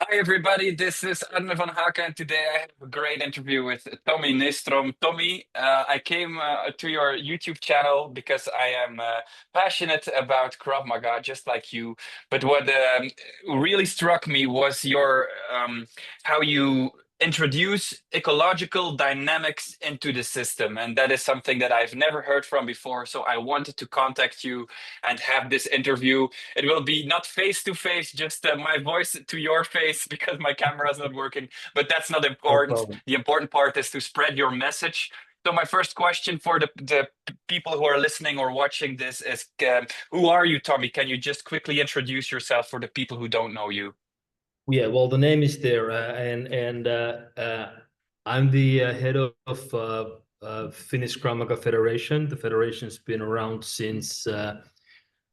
Hi, everybody. This is Arne Vanhaecke, and today I have a great interview with Tommy Nystrom. Tommy, I came to your YouTube channel because I am passionate about Krav Maga, just like you. But what really struck me was your how you introduce ecological dynamics into the system, and that is something that I've never heard from before. So I wanted to contact you and have this interview. It will be not face to face, just my voice to your face because my camera is not working. But that's not No important. problem. The important part is to spread your message. So my first question for the people who are listening or watching this is, who are you, Tommy? Can you just quickly introduce yourself for the people who don't know you? Yeah, well, the name is there, and I'm the head of Finnish Krav Maga Federation. The federation's been around since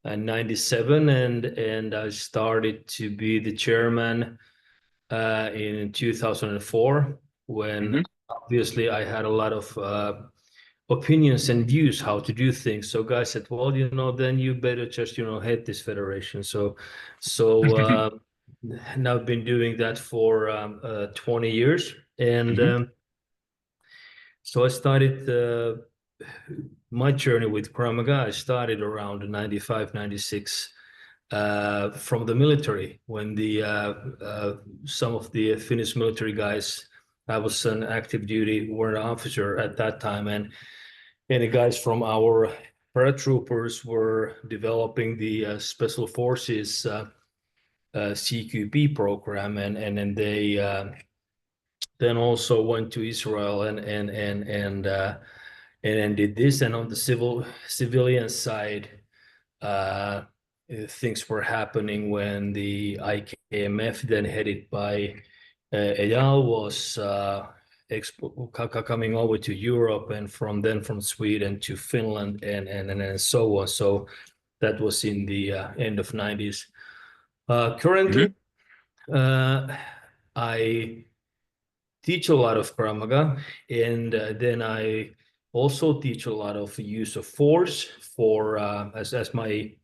'97, and I started to be the chairman in 2004, when Hmm. obviously I had a lot of opinions and views how to do things. So guys said, well, then you better just head this federation. So now I've been doing that for 20 years, and Hmm. so I started my journey with Krav Maga. I started around 95, 96 from the military, when the some of the Finnish military guys, I was an active duty warrant officer at that time, and the guys from our paratroopers were developing the special forces CQB program, and then they then also went to Israel and then did this. And on the civilian side, uh, things were happening when the IKMF, then headed by Eyal, was coming over to Europe, and from Sweden to Finland, and so on. So that was in the end of '90s. Hmm. Currently, I teach a lot of Krav Maga, and then I also teach a lot of use of force for as my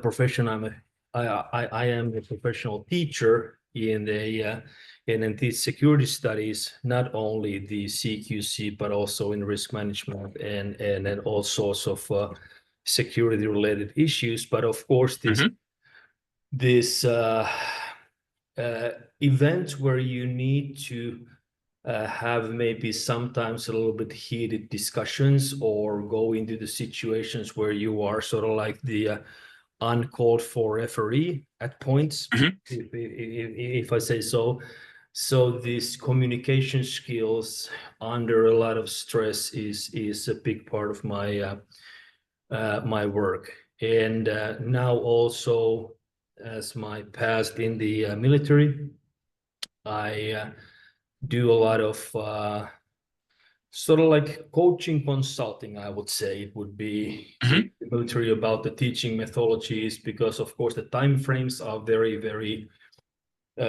profession. I am a professional teacher in the security studies, not only the CQC but also in risk management and then all sorts of security related issues. But of course, Hmm. this uh, event where you need to have maybe sometimes a little bit heated discussions, or go into the situations where you are sort of like the uncalled for referee at points, Hmm. if I say so. So these communication skills under a lot of stress is a big part of my work. And now also, as my past in the military, I do a lot of sort of like coaching consulting, I would say it would be, Hmm. in the military, about the teaching methodologies, because of course the time frames are very, very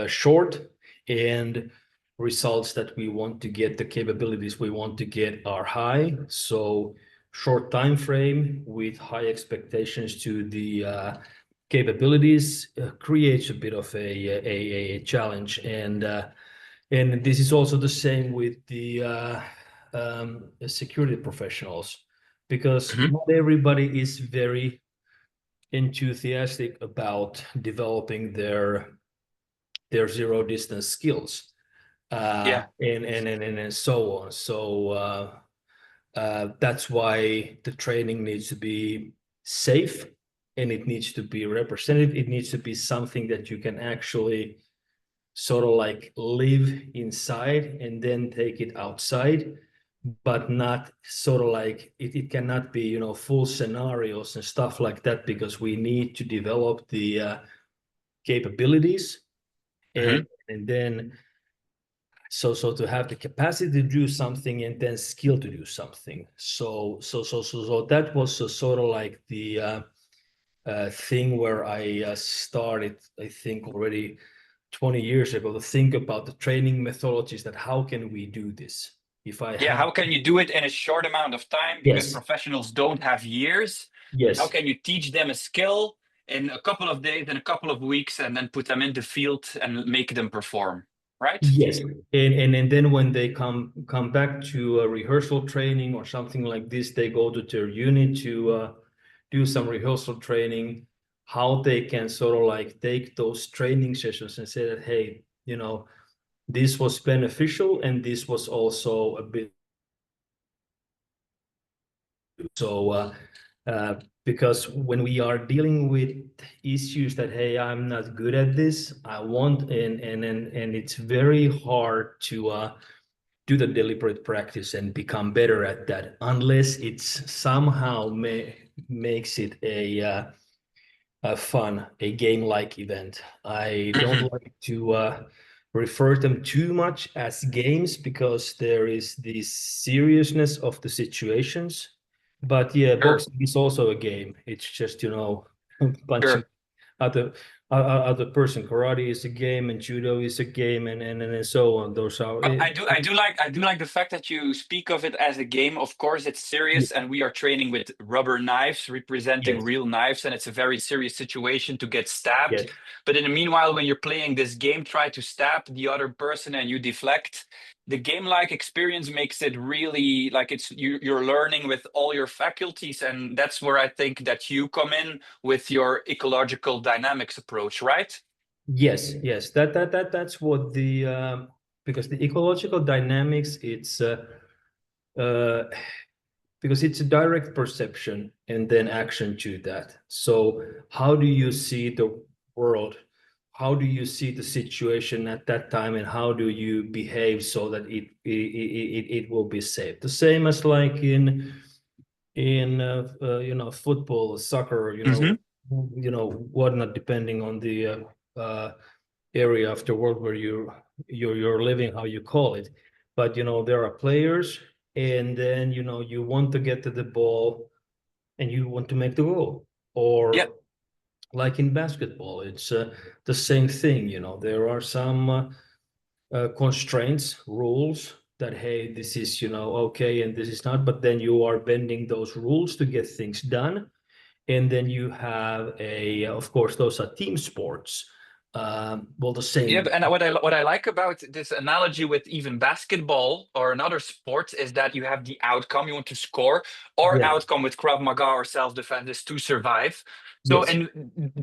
short, and results that we want to get, the capabilities we want to get, are high. So short time frame with high expectations to the capabilities creates a bit of a challenge. And this is also the same with the security professionals, because Hmm. not everybody is very enthusiastic about developing their zero distance skills, Yeah. and so on. So that's why the training needs to be safe, and it needs to be representative. It needs to be something that you can actually sort of like live inside and then take it outside, but not sort of like it cannot be full scenarios and stuff like that, because we need to develop the capabilities, Hmm. and then so to have the capacity to do something, and then skill to do something. So that was sort of like the thing where I started, I think, already 20 years ago, to think about the training methodologies, that how can we do this if I Yeah. have. How can you do it in a short amount of time? Because Yes, professionals don't have years. How yes, can you teach them a skill in a couple of days, in a couple of weeks, and then put them in the field and make them perform, right? Yes, and then when they come back to a rehearsal training or something like this, they go to their unit to do some rehearsal training. How they can sort of like take those training sessions and say that, hey, you know, this was beneficial and this was also a bit so. Because when we are dealing with issues that, hey, I'm not good at this, I want, and it's very hard to do the deliberate practice and become better at that, unless it's somehow makes it a fun, a game-like event. I don't like to refer them too much as games because there is this seriousness of the situations. But yeah, Sure, boxing is also a game. It's just, you know, punching sure. other other person. Karate is a game, and judo is a game, and so on. Those are But I do like the fact that you speak of it as a game. Of course, it's serious, and we are training with rubber knives representing yes, real knives, and it's a very serious situation to get stabbed. yes, But in the meanwhile, when you're playing this game, try to stab the other person and you deflect. The game-like experience makes it really like you're learning with all your faculties, and that's where I think that you come in with your ecological dynamics approach, right? yes. That's what the because the ecological dynamics, it's uh, because it's a direct perception and then action to that. So how do you see the world? How do you see the situation at that time, and how do you behave so that it will be safe? The same as like in you know, football, soccer, Hmm. you know, whatnot, depending on the area of the world where you're living, how you call it. But you know, there are players, and then you know, you want to get to the ball and you want to make the goal. Yeah. Or like in basketball, it's the same thing. You know, there are some constraints, rules that, hey, this is, you know, okay, and this is not. But then you are bending those rules to get things done. And then you have of course, those are team sports. Well, the Yeah, same. and what I like about this analogy with even basketball or another sport is that you have the outcome you want to score, or Yes, outcome with Krav Maga or self-defense is to survive. So, yes, and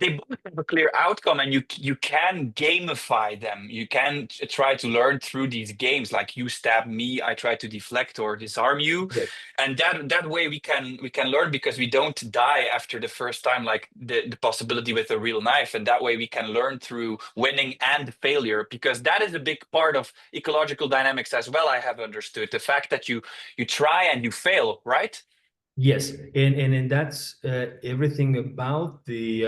they both have a clear outcome, and you can gamify them. You can try to learn through these games, like you stab me, I try to deflect or disarm you, yes, and that way we can learn because we don't die after the first time, like the possibility with a real knife, and that way we can learn through winning and failure, because that is a big part of ecological dynamics as well. I have understood the fact that you try and you fail, right? yes. And that's everything about the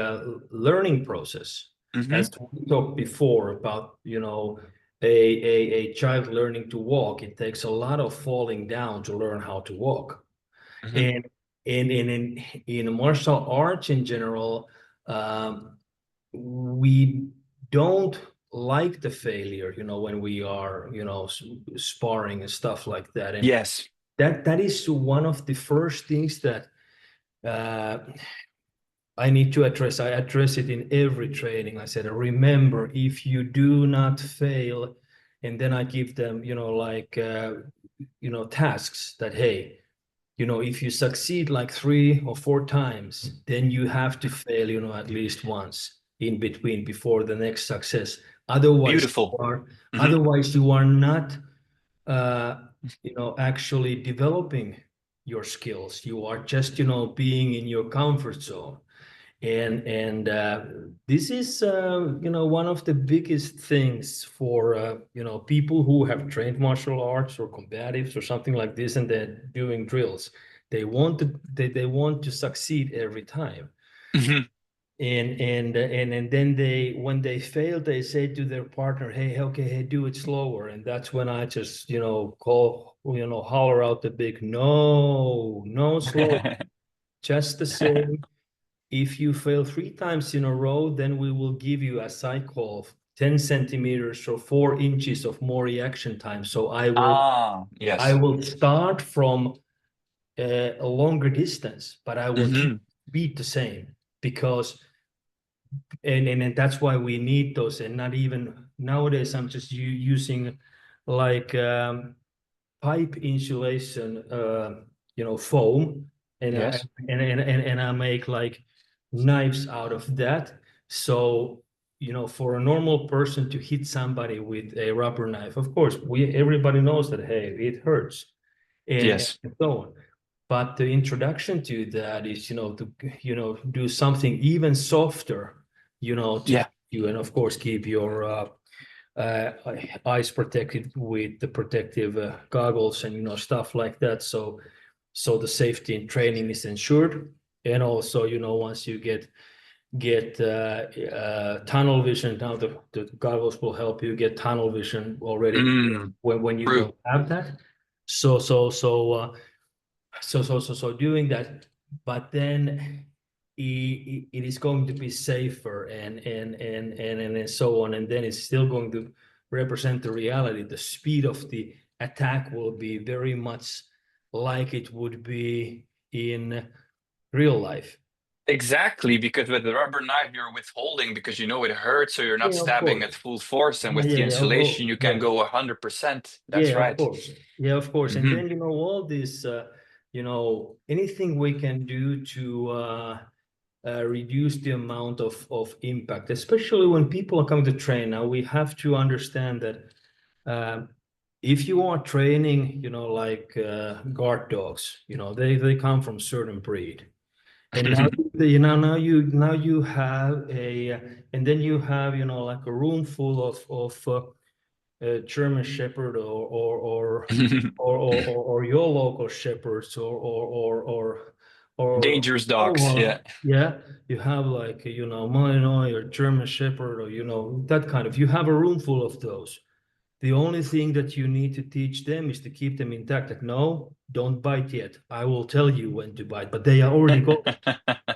learning process. Hmm. As we talked before about, you know, a child learning to walk, it takes a lot of falling down to learn how to walk. Hmm. And in martial arts in general, we don't like the failure, you know, when we are, you know, sparring and stuff like that. And Yes. that is one of the first things that uh, I need to address. I address it in every training. I said, remember, if you do not fail, and then I give them, you know, like, you know, tasks that, hey, you know, if you succeed like 3 or 4 times, then you have to fail, you know, at least once in between before the next success. Otherwise, Beautiful. Hmm. otherwise you are not, uh, you know, actually developing your skills. You are just, you know, being in your comfort zone. And this is, you know, one of the biggest things for, you know, people who have trained martial arts or combatives or something like this, and they're doing drills. They want to succeed every time. Hmm. And then they, when they fail, they say to their partner, hey, okay, hey, do it slower. And that's when I just, you know, call, you know, holler out the big, no, no, slow, just the same. If you fail 3 times in a row, then we will give you, as I call, 10 centimeters or 4 inches of more reaction time. So Ah, I yes. will start from a longer distance, but I will keep Hmm. speed the same, because and that's why we need those. And not even nowadays, I'm just using like pipe insulation, foam, Yes. and I make like knives out of that. So, for a normal person to hit somebody with a rubber knife, of course, everybody knows that, hey, it hurts, Yes. and so on. But the introduction to that is, to do something even softer, to Yeah. you, and of course keep your uh, eyes protected with the protective goggles and stuff like that. So the safety and training is ensured, and also once you get tunnel vision, now the goggles will help you get tunnel vision already Mm, when you true. don't have that. So doing that, but then it is going to be safer and so on, and then it's still going to represent the reality. The speed of the attack will be very much like it would be in real life. Exactly, because with the rubber knife, you're withholding because you know it hurts, so you're not Yeah, of stabbing course. at full force. And Yeah, with yeah, the yeah. Oh, insulation, oh, you can yeah. go 100%. That's Yeah, of right. course. Yeah, of course. And Hmm. then, all this, anything we can do to reduce the amount of impact, especially when people are coming to train. Now, we have to understand that if you are training, like guard dogs, they come from certain breed. And now, now you have and then you have, like a room full of German Shepherd or your local shepherds or Dangerous dogs. oh Yeah. yeah, you have like Malinois or German Shepherd or that kind of. You have a room full of those. The only thing that you need to teach them is to keep them intact. Like, no, don't bite yet. I will tell you when to bite, but they are already going.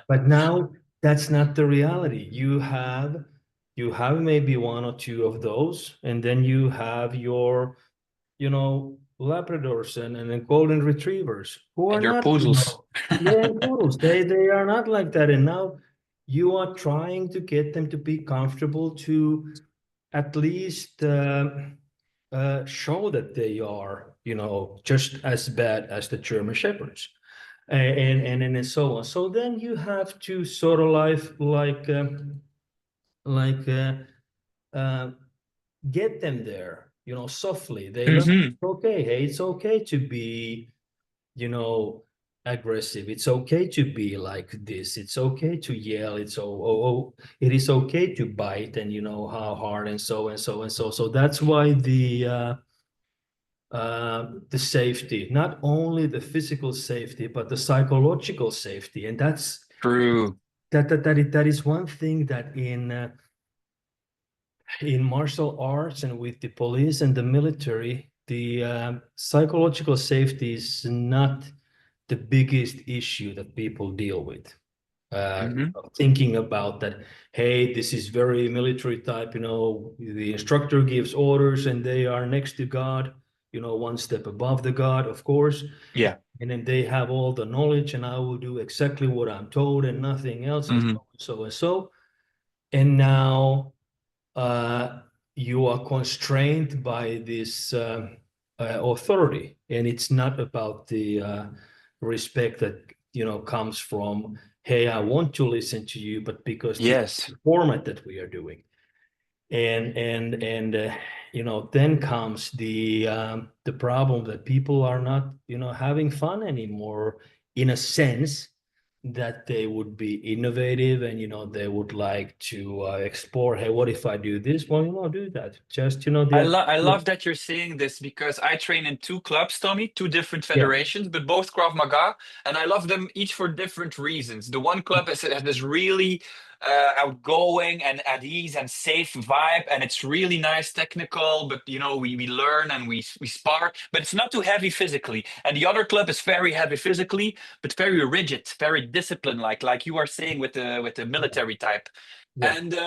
But now that's not the reality. You have maybe one or two of those, and then you have your, Labradors and then golden retrievers who are And your not, poodles. yeah, poodles. They are not like that. And now you are trying to get them to be comfortable to at least show that they are, just as bad as the German Shepherds and so on. So then you have to sort of like uh, get them there, softly. They learn, Hmm. okay, hey, it's okay to be, aggressive. It's okay to be like this. It's okay to yell. It is okay to bite, and how hard, and so and so and so. So that's why the safety, not only the physical safety, but the psychological safety. And True. that is one thing that in martial arts and with the police and the military, the psychological safety is not the biggest issue that people deal with. Hmm. Thinking about that, hey, this is very military type, the instructor gives orders and they are next to God, one step above the God, of course. Yeah. And then they have all the knowledge, and I will do exactly what I'm told and nothing else, and Hmm. so and so. And now uh, you are constrained by this authority, and it's not about the respect that comes from, hey, I want to listen to you, but because this Yes. format that we are doing. And then comes the problem that people are not having fun anymore, in a sense that they would be innovative, and they would like to explore, hey, what if I do this? Well, do that. Just I love that you're saying this because I train in two clubs, Tommy, two different yeah, federations, but both Krav Maga, and I love them each for different reasons. The one club has this really outgoing and at ease and safe vibe, and it's really nice technical, but we learn and we spar, but it's not too heavy physically. And the other club is very heavy physically, but very rigid, very disciplined, like you are saying with the military type. yeah, And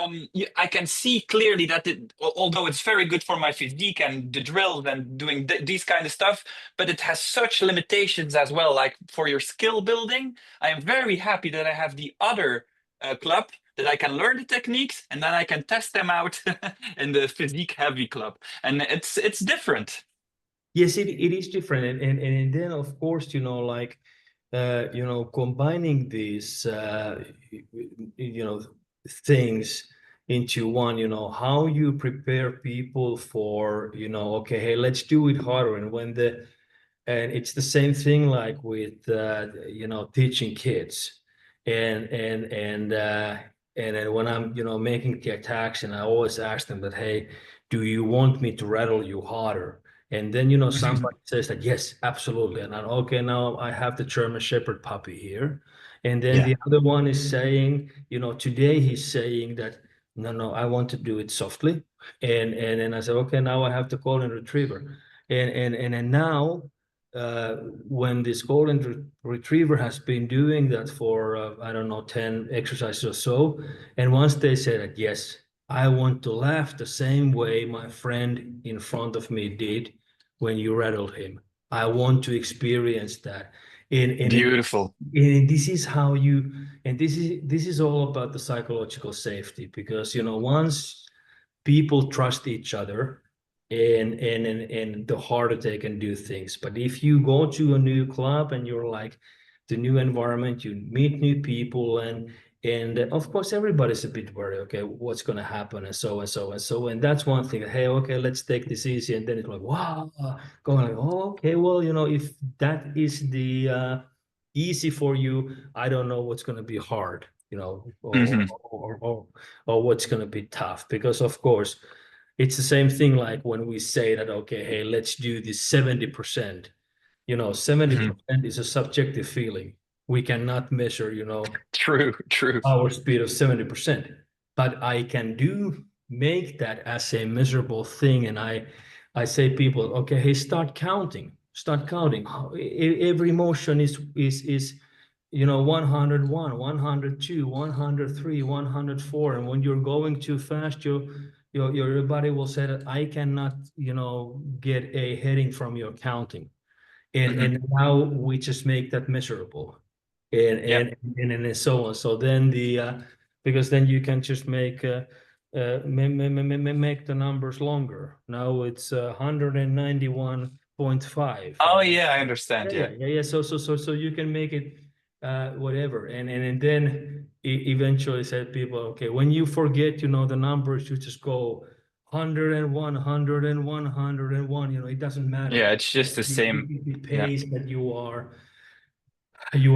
I can see clearly that although it's very good for my physique and the drills and doing these kind of stuff, but it has such limitations as well. Like for your skill building, I am very happy that I have the other club that I can learn the techniques and then I can test them out in the physique heavy club. And it's different. Yes, it is different. And then, of course, like, combining these, things into one, how you prepare people for, okay, hey, let's do it harder. And it's the same thing like with, teaching kids. And then when I'm, making the attacks, and I always ask them that, hey, do you want me to rattle you harder? And then, somebody says that, yes, absolutely. And I'm, okay, now I have the German Shepherd puppy here. And then Yeah. the other one is saying, today he's saying that, no, no, I want to do it softly. And then I said, okay, now I have the golden retriever. And now, when this retriever has been doing that for, I don't know, 10 exercises or so, and once they say that, yes, I want to laugh the same way my friend in front of me did when you rattled him. I want to experience that. Beautiful. And this is how you, and this is all about the psychological safety, because once people trust each other, and the harder they can do things. But if you go to a new club and you're like the new environment, you meet new people, and of course everybody's a bit worried, okay, what's going to happen, and so and so and so. And that's one thing. Hey, okay, let's take this easy. And then it's like, wow, going like, oh, okay, well, if that is the easy for you, I don't know what's going to be hard, Hmm. or what's going to be tough. Because of course it's the same thing like when we say that, okay, hey, let's do this 70%. 70% is a subjective feeling. We cannot measure, True, true. our speed of 70%. But I can make that as a measurable thing. And I say people, okay, hey, start counting. Start counting. Every motion is 101, 102, 103, 104. And when you're going too fast, your body will say that I cannot, get a heading from your counting. And Hmm. and now we just make that measurable, and Yeah. and and so on. So then because then you can just make make the numbers longer. Now it's 191.5, Oh and yeah, I understand. Yeah. yeah. So you can make it whatever, and then eventually said people, okay, when you forget, the numbers, you just go 101, 101, 101. It doesn't matter. Yeah, it's just the same. The Yeah. pace that you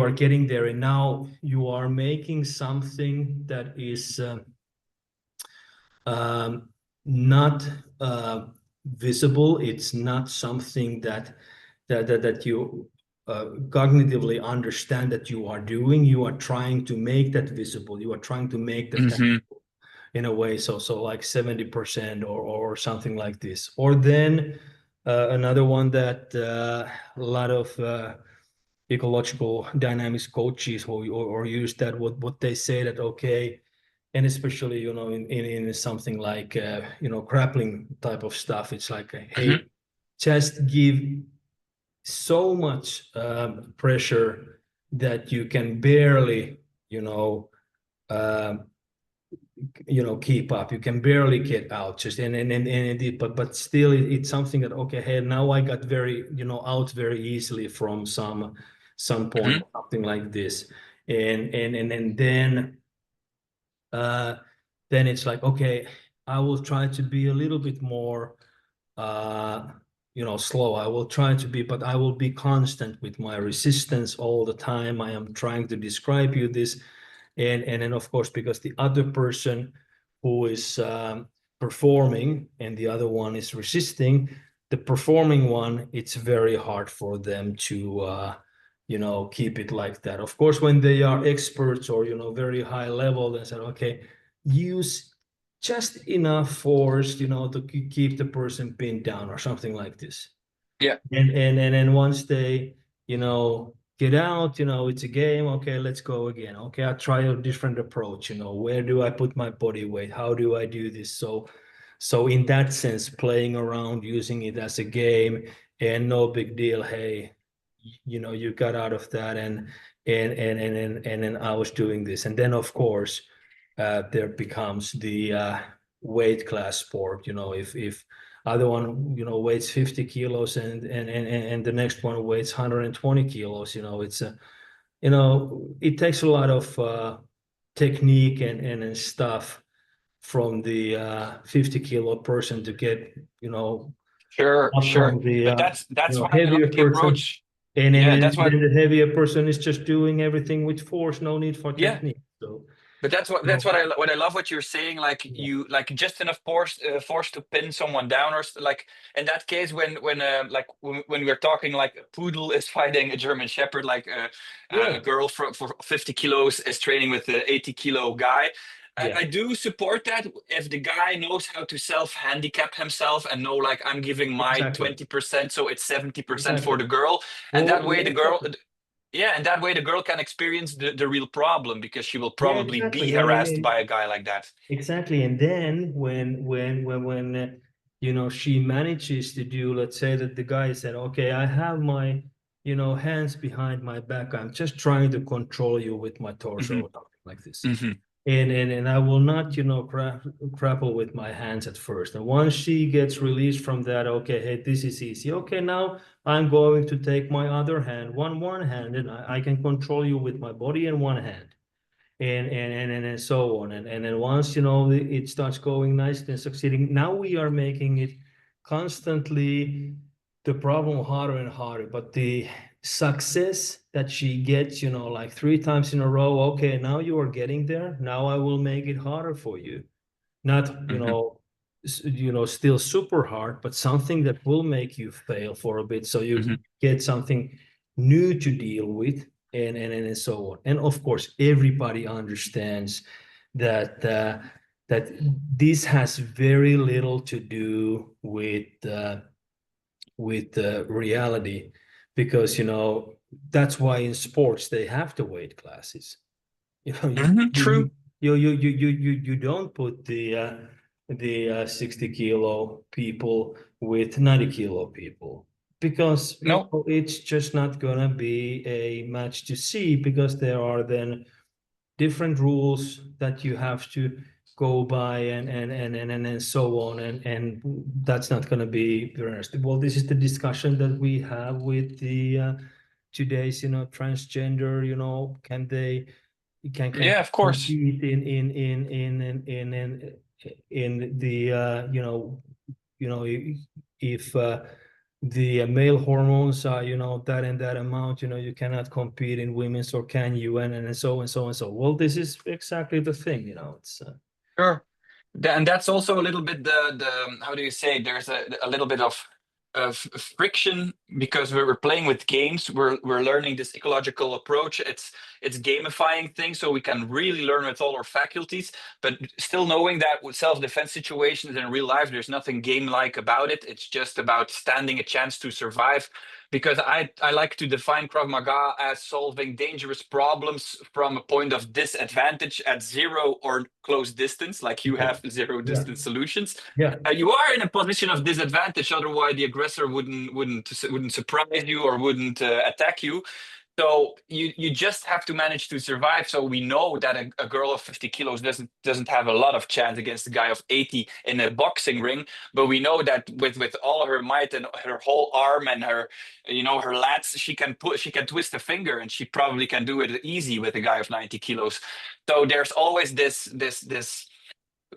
are getting there, and now you are making something that is um, not visible. It's not something that you cognitively understand that you are doing. You are trying to make that visible. You are trying to make that Hmm. in a way. So like 70%, or something like this. Or then another one that a lot of ecological dynamics coaches or use that, what they say that, okay, and especially in something like grappling type of stuff, it's like, Hmm. hey, just give so much pressure that you can barely you know um, keep up. You can barely get out, just and it, but still it's something that, okay, hey, now I got very out very easily from some point, Hmm. something like this. And uh then it's like, okay, I will try to be a little bit more uh slow. I will try to be, but I will be constant with my resistance all the time. I am trying to describe you this. And then of course, because the other person who is performing and the other one is resisting, the performing one, it's very hard for them to keep it like that. Of course, when they are experts or very high level, they said, okay, use just enough force to keep the person pinned down or something like this. Yeah. And then once they, get out, it's a game. Okay, let's go again. Okay, I'll try a different approach. Where do I put my body weight? How do I do this? So in that sense, playing around, using it as a game, and no big deal. Hey, you got out of that, and then I was doing this. And then of course, there becomes the weight class sport. If other one weighs 50 kilos and the next one weighs 120 kilos, it's a it takes a lot of technique and stuff from the 50-kilo person to get Sure, up sure. from the But that's why I heavier like the person. approach. And Yeah, then, that's why. then the heavier person is just doing everything with force, no need for Yeah. technique. So, But that's no, what I love what you're saying. Like yeah, you like just enough force to pin someone down, or like in that case when like when we're talking like a poodle is fighting a German Shepherd, like a yeah, girl for 50 kilos is training with the 80-kilo guy. yeah, I do support that if the guy knows how to self handicap himself and know like I'm giving my exactly, 20%, so it's 70% for exactly. the girl, and Well, that way yeah, the girl exactly. yeah, and that way the girl can experience the real problem because she will Yeah, probably be exactly. harassed by a guy like that. Exactly. And then when she manages to do, let's say that the guy said, okay, I have my, hands behind my back. I'm just trying to control you with my torso Hmm. or something like this. Hmm. And I will not, grapple with my hands at first. And once she gets released from that, okay, hey, this is easy. Okay, now I'm going to take my other hand, one hand, and I can control you with my body and one hand and so on. And then once it starts going nicely and succeeding, now we are making it constantly the problem harder and harder. But the success that she gets, like 3 times in a row, okay, now you are getting there. Now I will make it harder for you. Not, Hmm. still super hard, but something that will make you fail for a bit. So you Hmm. get something new to deal with and so on. And of course, everybody understands that this has very little to do with reality, because that's why in sports they have the weight classes. You know, you Hmm. you True. you don't put the 60-kilo people with 90-kilo people, because No. it's just not gonna be a match to see, because there are then different rules that you have to go by and so on, and that's not going to be very interesting. Well, this is the discussion that we have with the today's transgender, can they can Yeah, of course. compete in the if the male hormones are that and that amount, you cannot compete in women's, or can you, and so and so and so. Well, this is exactly the thing, it's Sure. And that's also a little bit the how do you say? There's a little bit of friction because we're playing with games. We're learning this ecological approach. It's gamifying things so we can really learn with all our faculties, but still knowing that with self-defense situations in real life, there's nothing game-like about it. It's just about standing a chance to survive. Because I like to define Krav Maga as solving dangerous problems from a point of disadvantage at zero or close distance, like you yeah, have zero yeah, distance solutions. yeah. You are in a position of disadvantage, otherwise the aggressor wouldn't surprise you or wouldn't attack you. So you just have to manage to survive. So we know that a girl of 50 kilos doesn't have a lot of chance against a guy of 80 in a boxing ring. But we know that with all her might and her whole arm and her her lats, she can twist a finger, and she probably can do it easy with a guy of 90 kilos. So there's always this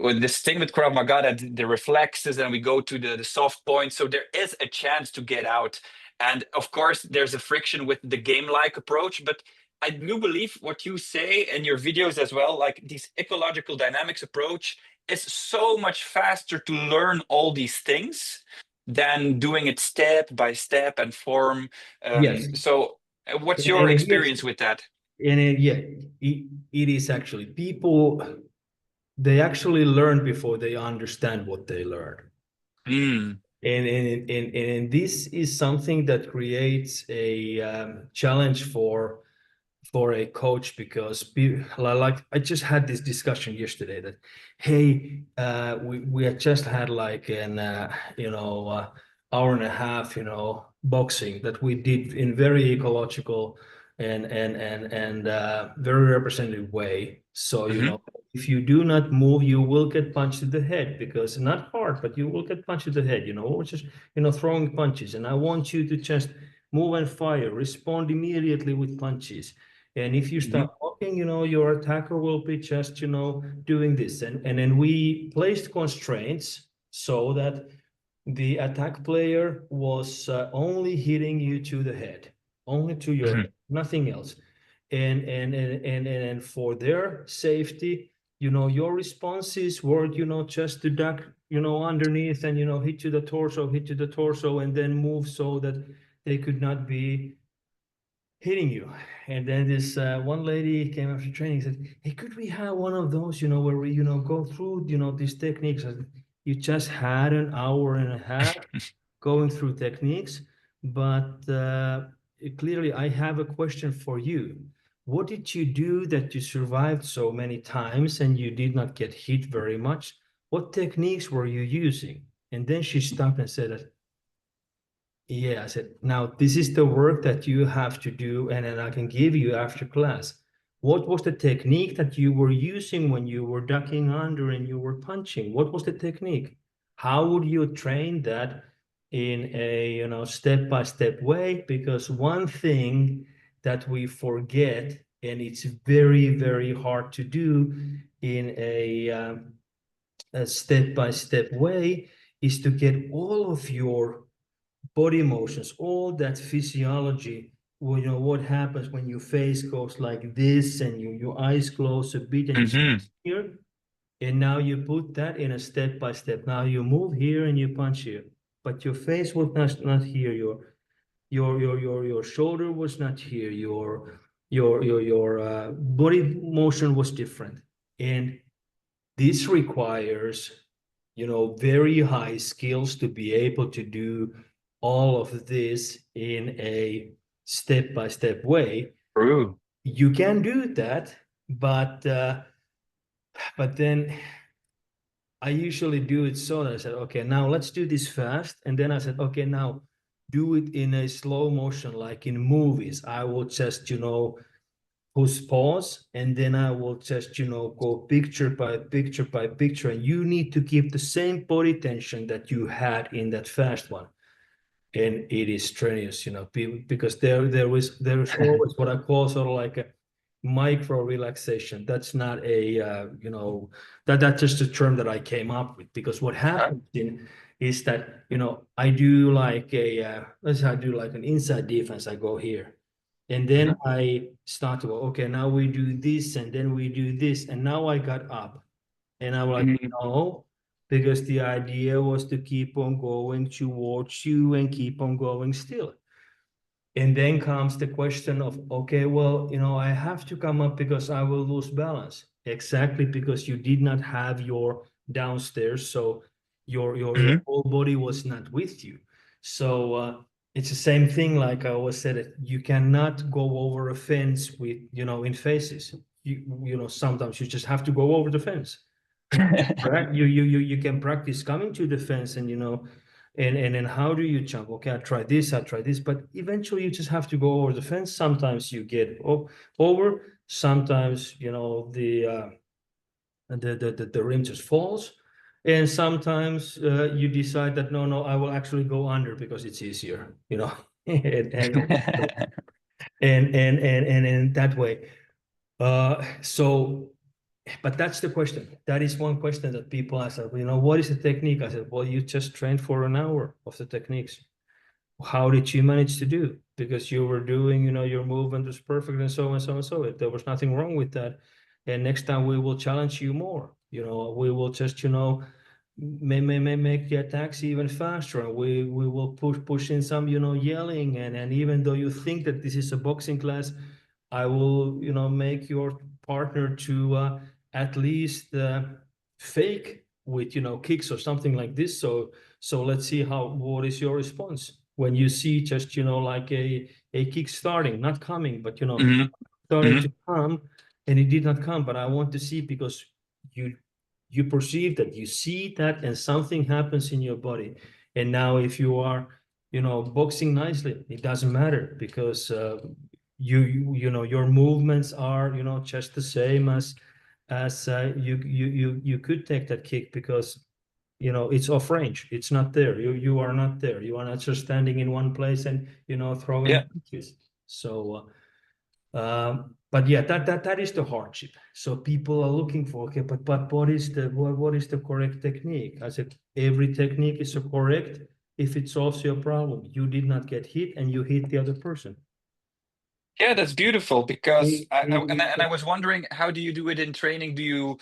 with this thing with Krav Maga, that the reflexes and we go to the soft point. So there is a chance to get out. And of course, there's a friction with the game-like approach. But I do believe what you say in your videos as well, like this ecological dynamics approach is so much faster to learn all these things than doing it step by step and form. Yes. So what's your And here's experience with that? yeah, it is actually people, they actually learn before they understand what they learn. Mm, And this is something that creates a challenge for a coach, because like I just had this discussion yesterday that, hey, we had just had like an hour and a half, boxing that we did in very ecological and very representative way. So hmm if you do not move, you will get punched to the head, because not hard, but you will get punched to the head, or just, throwing punches. And I want you to just move and fire, respond immediately with punches. And if you Hmm. start walking, your attacker will be just, doing this. And then we placed constraints so that the attack player was only hitting you to the head, only to your Hmm. head, nothing else. And for their safety, your responses were, just to duck, underneath and, hit to the torso, and then move so that they could not be hitting you. And then this one lady came after training and said, "Hey, could we have one of those, where we, go through, these techniques?" I said, "You just had an hour and a half going through techniques, but clearly I have a question for you. What did you do that you survived so many times and you did not get hit very much? What techniques were you using?" And then she stopped and said, "Yeah," I said, "now this is the work that you have to do, and then I can give you after class. What was the technique that you were using when you were ducking under and you were punching? What was the technique? How would you train that in a, step-by-step way? Because one thing that we forget, and it's very, very hard to do in a step-by-step way, is to get all of your body motions, all that physiology, what happens when your face goes like this and your eyes close a bit and you Hmm. here, and now you put that in a step by step. Now you move here and you punch here, but your face was not here. Your shoulder was not here. Your body motion was different, and this requires, very high skills to be able to do all of this in a step-by-step way. True. You can do that, but then I usually do it so that I said, okay, now let's do this fast. And then I said, okay, now do it in a slow motion, like in movies. I will just, push pause, and then I will just, go picture by picture by picture. And you need to keep the same body tension that you had in that fast one. And it is strenuous, because there's always what I call sort of like a micro relaxation. That's not a, that's just a term that I came up with, because what Huh? happens is that, I do like let's say I do like an inside defense. I go here. And then Mhm. I start to go, okay, now we do this, and then we do this. And now I got up. And I'm like, Mhm. no, because the idea was to keep on going towards you and keep on going still. And then comes the question of, okay, well, I have to come up because I will lose balance. Exactly, because you did not have your downstairs, so your Mhm. whole body was not with you. So it's the same thing, like I always said, it, you cannot go over a fence with, in faces. Sometimes you just have to go over the fence. Right? You can practice coming to the fence, and and then how do you jump? Okay, I try this, but eventually you just have to go over the fence. Sometimes you get over, sometimes the rim just falls, and sometimes you decide that no, I will actually go under because it's easier, and in that way. So, but that's the question. That is one question that people ask. What is the technique? I said, well, you just trained for an hour of the techniques. How did you manage to do? Because you were doing, your movement was perfect and so and so and so. There was nothing wrong with that. And next time we will challenge you more. We will just, may make the attacks even faster. And we will push in some, yelling. And even though you think that this is a boxing class, I will, make your partner to at least fake with, kicks or something like this. So let's see what is your response when you see just, like a kick starting, not coming, but, Mhm. starting to Mhm. come, and it did not come. But I want to see, because you you perceive that, you see that, and something happens in your body. And now if you are, boxing nicely, it doesn't matter, because your movements are, just the same as you could take that kick because it's off range. It's not there. You are not there. You are not just standing in one place and throwing Yeah. punches. So but yeah, that is the hardship. So people are looking for, okay, but what is the correct technique? I said every technique is correct if it solves your problem. You did not get hit and you hit the other person. Yeah, that's beautiful because I It- was wondering, how do you do it in training? Do you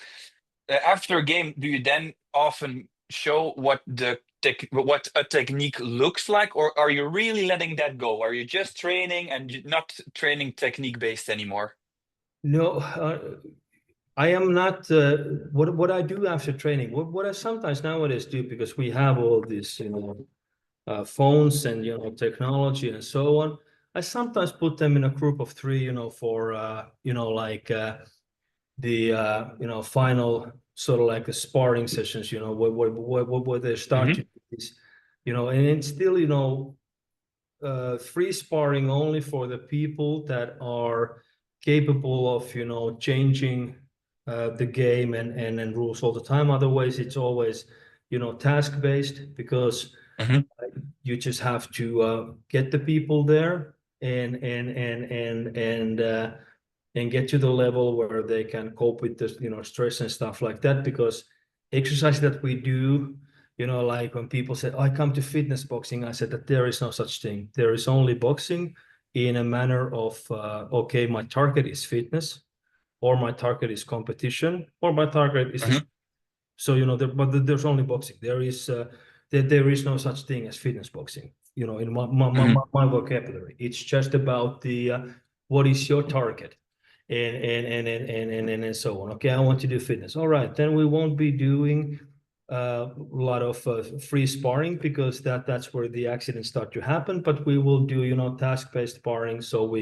after a game, do you then often show what a technique looks like, or are you really letting that go? Are you just training and not training technique based anymore? no, I am not. What I do after training, what I sometimes nowadays do, because we have all these phones and technology and so on. I sometimes put them in a group of three, for like the final sort of like a sparring sessions, where they start to Hmm. do this, and it's still free sparring only for the people that are capable of changing the game and rules all the time. Otherwise, it's always task based, because Hmm. you just have to get the people there and get to the level where they can cope with the stress and stuff like that. Because exercise that we do, like when people say, "I come to fitness boxing," I said that there is no such thing. There is only boxing in a manner of okay, my target is fitness, or my target is competition, or my target is Hmm. so but there's only boxing. There is no such thing as fitness boxing. In Hmm. my vocabulary, it's just about the what is your target, and so on. Okay, I want to do fitness. All right, then we won't be doing a lot of free sparring, because that's where the accidents start to happen. But we will do task-based sparring, so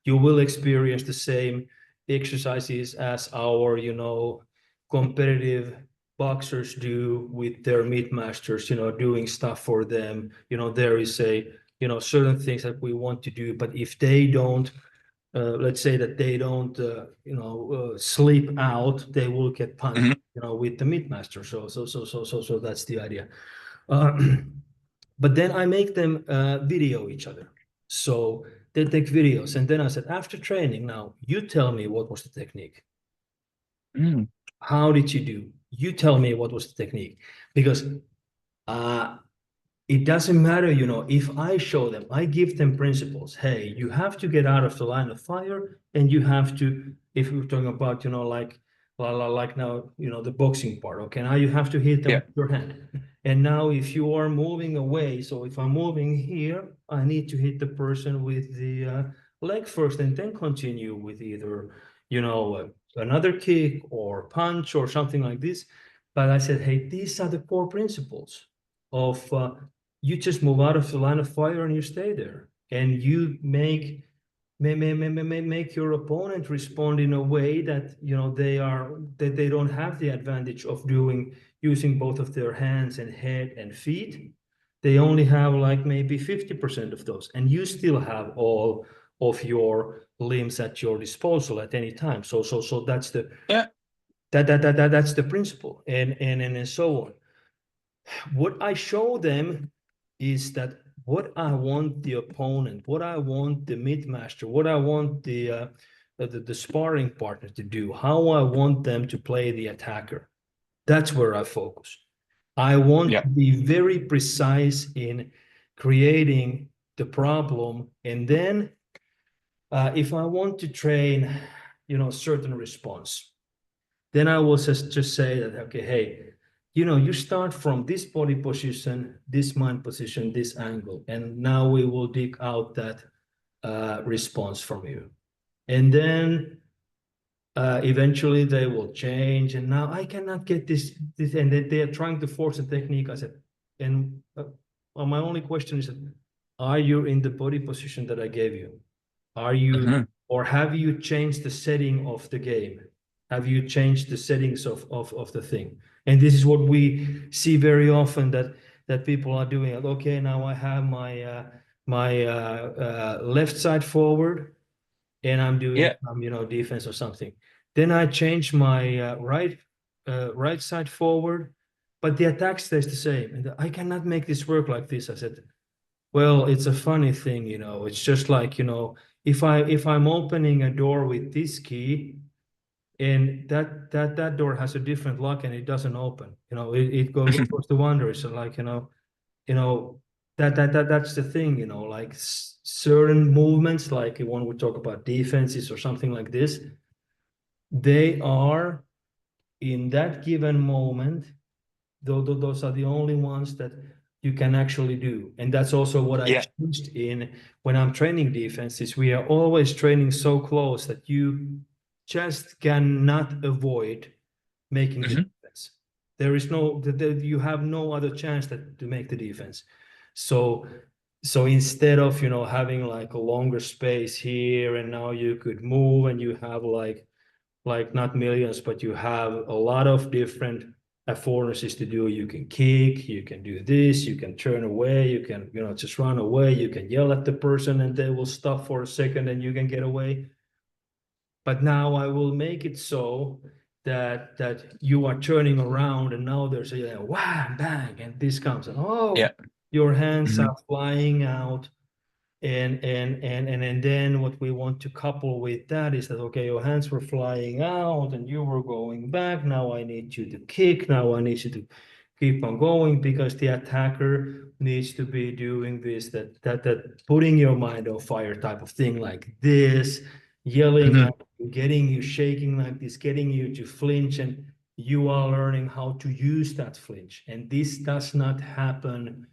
you will experience the same exercises as our competitive boxers do with their meat masters, doing stuff for them. There is certain things that we want to do, but if they don't, let's say that they don't, sleep out, they will get punched, Hmm. with the meat master. So that's the idea. Uh, but then I make them video each other. So they take videos, and then I said, after training, now you tell me what was the technique. Hmm. How did you do? You tell me what was the technique. Because uh, it doesn't matter, if I show them, I give them principles. Hey, you have to get out of the line of fire, and you have to, if we're talking about, like now, the boxing part. Okay, now you have to hit them Yeah. with your hand. And now if you are moving away, so if I'm moving here, I need to hit the person with the leg first, and then continue with either, another kick or punch or something like this. But I said, hey, these are the core principles of you just move out of the line of fire and you stay there, and you make your opponent respond in a way that they don't have the advantage of using both of their hands and head and feet. They only have like maybe 50% of those, and you still have all of your limbs at your disposal at any time. So that's the Yeah. that's the principle, and so on. What I show them is that what I want the opponent, what I want the mid master, what I want the sparring partner to do, how I want them to play the attacker. That's where I focus. I want Yeah. to be very precise in creating the problem, and then if I want to train, certain response, then I will just say that, okay, hey, you start from this body position, this mind position, this angle, and now we will dig out that response from you. And then eventually they will change. And now I cannot get this, and they are trying to force a technique. I said, and my only question is, are you in the body position that I gave you? Are you, Hmm. or have you changed the setting of the game? Have you changed the settings of the thing? And this is what we see very often, that people are doing. Okay, now I have my left side forward, and I'm doing Yeah. defense or something. Then I change my right side forward, but the attack stays the same. And I cannot make this work like this. I said, well, it's a funny thing, you know. It's just like, you know, if I'm opening a door with this key and that door has a different lock and it doesn't open, you know, it goes to wonder. So like, you know, that's the thing, you know, like certain movements, like when we talk about defenses or something like this, they are in that given moment, those are the only ones that you can actually do. And that's also what I Yeah. changed in when I'm training defenses. We are always training so close that you just cannot avoid making the Hmm. defense. There is no, you have no other chance to make the defense. So, so instead of, you know, having like a longer space here and now you could move and you have like not millions, but you have a lot of different affordances to do. You can kick, you can do this, you can turn away, you can, you know, just run away, you can yell at the person and they will stop for a second and you can get away. But now I will make it so that you are turning around and now there's a wham, bang, and this comes and Yeah. your hands Hmm. are flying out and then what we want to couple with that is that okay, your hands were flying out and you were going back. Now I need you to kick. Now I need you to keep on going because the attacker needs to be doing this, that putting your mind on fire type of thing like this, yelling Hmm. at you, getting you shaking like this, getting you to flinch, and you are learning how to use that flinch. And this does not happen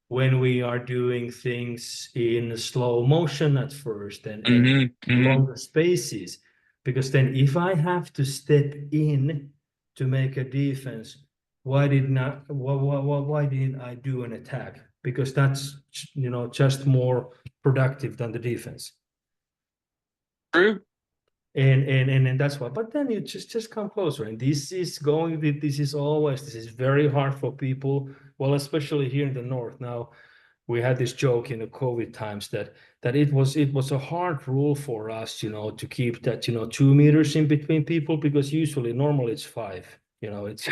when we are doing things in slow motion at first and Hmm. Hmm. longer spaces. Because then if I have to step in to make a defense, why didn't I do an attack? Because that's, you know, just more productive than the defense. True. And that's why. But then you just come closer. And this is very hard for people, well, especially here in the north. Now we had this joke in the COVID times that it was a hard rule for us, you know, to keep that, you know, 2 meters in between people because usually normally it's five. You know, it's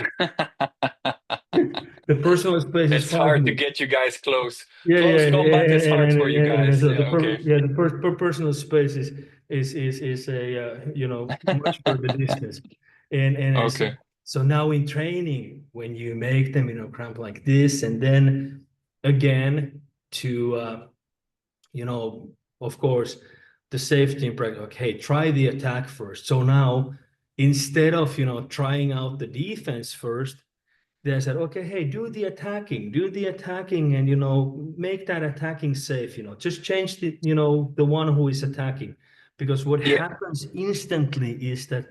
the personal space is It's 5 hard to meters. get you guys close. Yeah, yeah, Close combat is hard for you and guys. so Yeah. Okay. the personal space is a you know, much further distance, and Okay. so now in training when you make them, you know, cramp like this, and then again to you know, of course, the safety in practice. Okay, try the attack first. So now instead of, you know, trying out the defense first, they said, okay, hey, do the attacking, and, you know, make that attacking safe, you know, just change the, you know, the one who is attacking. Because what Yeah. happens instantly is that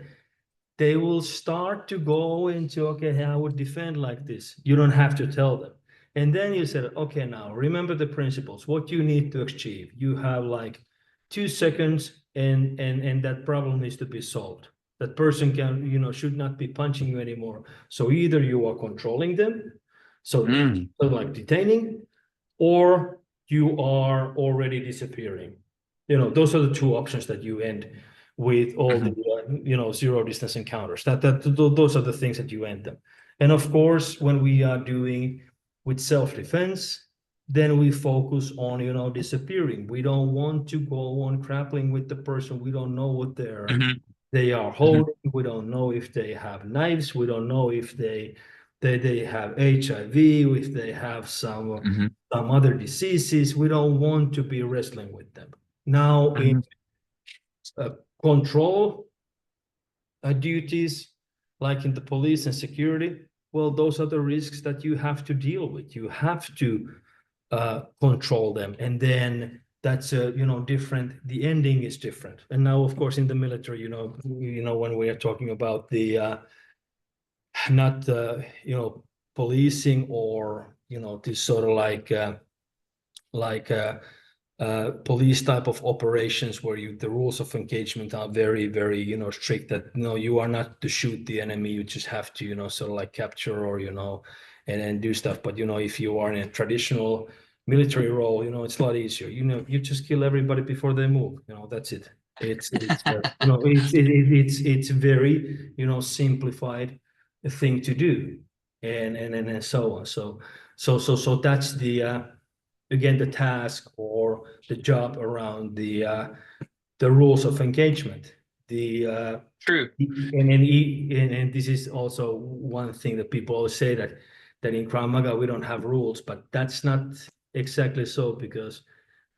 they will start to go into, okay, hey, I would defend like this. You don't have to tell them. And then you said, okay, now remember the principles, what you need to achieve. You have like 2 seconds and that problem needs to be solved. That person can, you know, should not be punching you anymore. So either you are controlling them, so, Mm. so like detaining, or you are already disappearing. You know, those are the two options that you end with all the Hmm. you know, zero distance encounters. Those are the things that you end them. And of course, when we are doing with self-defense, then we focus on, you know, disappearing. We don't want to go on grappling with the person. We don't know what Hmm. they are Hmm. holding. We don't know if they have knives. We don't know if they have HIV, if they have Hmm. some other diseases. We don't want to be wrestling with them. Now in Hmm. uh, control duties, like in the police and security, well, those are the risks that you have to deal with. You have to control them, and then that's you know, different. The ending is different. And now, of course, in the military, you know, when we are talking about the not you know, policing or, you know, this sort of like police type of operations where the rules of engagement are very, very, you know, strict, that no, you are not to shoot the enemy, you just have to, you know, sort of like capture or, you know, and then do stuff. But, you know, if you are in a traditional military role, you know, it's a lot easier. You know, you just kill everybody before they move, you know, that's it. It's it's very simplified thing to do, and so on. So that's the again the task or the job around the rules of engagement. The True. and this is also one thing that people always say that in Krav Maga we don't have rules, but that's not exactly so because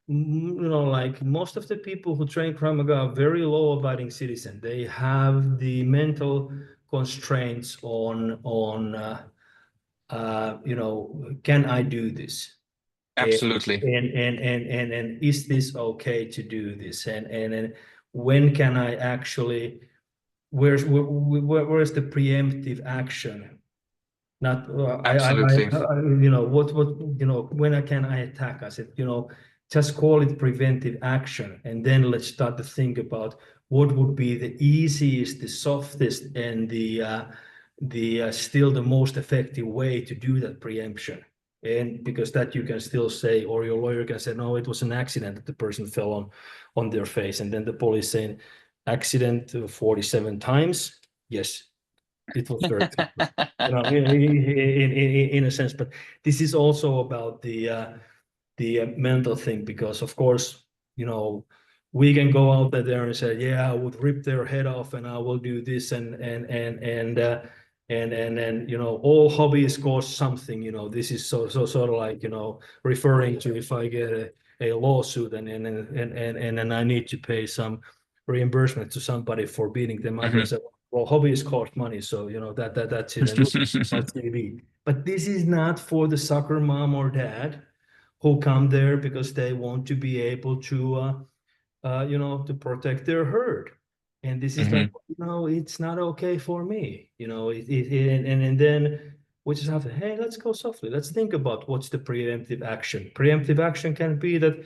like most of the people who train Krav Maga are very law-abiding citizens. They have the mental constraints on can I do this? And, Absolutely. and is this okay to do this? And when can I actually, where's the preemptive action? Not Absolutely. what when can I attack? I said, just call it preventive action, and then let's start to think about what would be the easiest, the softest, and the still the most effective way to do that preemption. And because that you can still say, or your lawyer can say, no, it was an accident that the person fell on their face, and then the police saying accident 47 times. Yes, it was very in a sense. But this is also about the mental thing, because of course, we can go out there and say, yeah, I would rip their head off and I will do this and all hobbies cost something. This is so sort of like referring to if I get a lawsuit and then I need to pay some reimbursement to somebody for beating them up. I Mhm. said, well, hobbies cost money, so that's it, and that's maybe. But this is not for the soccer mom or dad who come there because they want to be able to protect their herd. And this is like, Mhm. it's not okay for me. And then we just have to, hey, let's go softly. Let's think about what's the preemptive action. Preemptive action can be that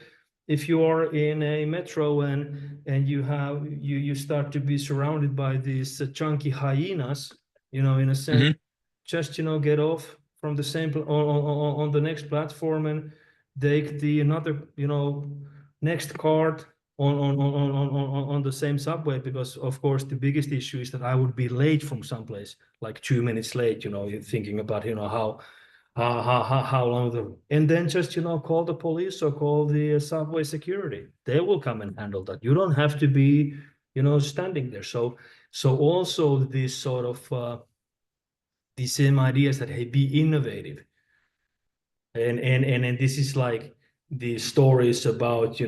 if you are in a metro and you start to be surrounded by these chunky hyenas, in a sense, Mhm. just get off from the same on the next platform and take the another next card on the same subway, because of course the biggest issue is that I would be late from someplace, like 2 minutes late. You're thinking about how long and then just call the police or call the subway security. They will come and handle that. You don't have to be standing there. So also this sort of the same ideas that, hey, be innovative, and this is like the stories about